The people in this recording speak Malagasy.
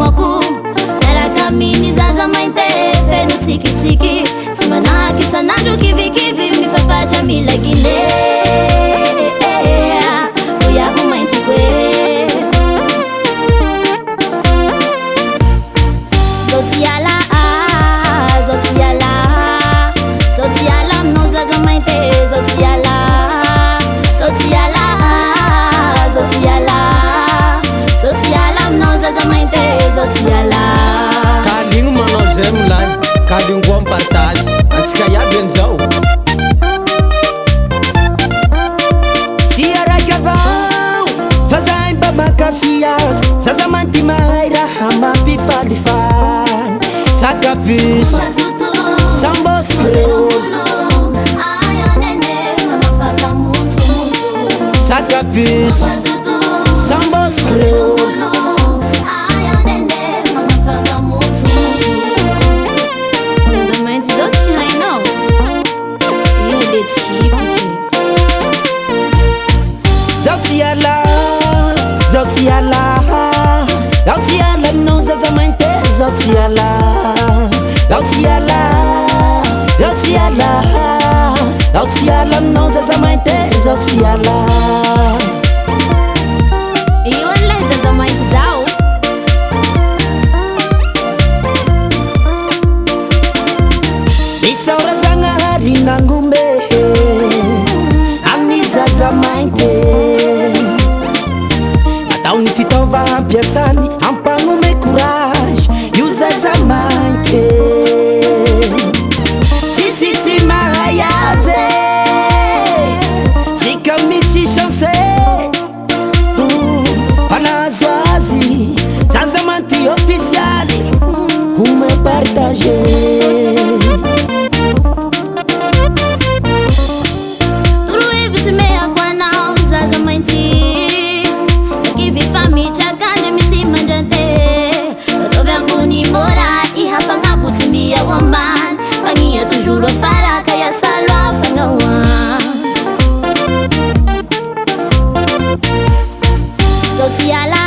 mamako miaraka aminy zaza mainty feno tsikitsiky tsy manahaky isan'andro kivikivy mifafatra mila gine oyaho maintsiko e zao tsy ala zao tsy ala zao tsy ala aminao zaza mainty zao tsy ala zao tsy ala zao tsy ala zao tsy ala aminao zaza mainty zao tsy ala kaligno manao zay milay kaligno koa mipartage antsika iaby an'izao tsy araiky avao fa zahay mba makafy azy zaza mainty mahay raha mampifalifaly sakabus sambosco sakabus sambosco zao tsy ala aminao zaza mainty zao tsy ala zao tsy ala zao tsy ala zao tsy ala aminao zaza mainty zao tsy ala io an'lay zaza mainty zao misaora zagnahary nangombe amin'ny zaza mainty ataony fitaova ampiasany ampanome courage io zaza mainty tsisy tsy mahay azy tsika misy chance mpanahazo azy zaza mainty officialy home partage Mania toujours faraka ya salwa fangawa zao tsy ala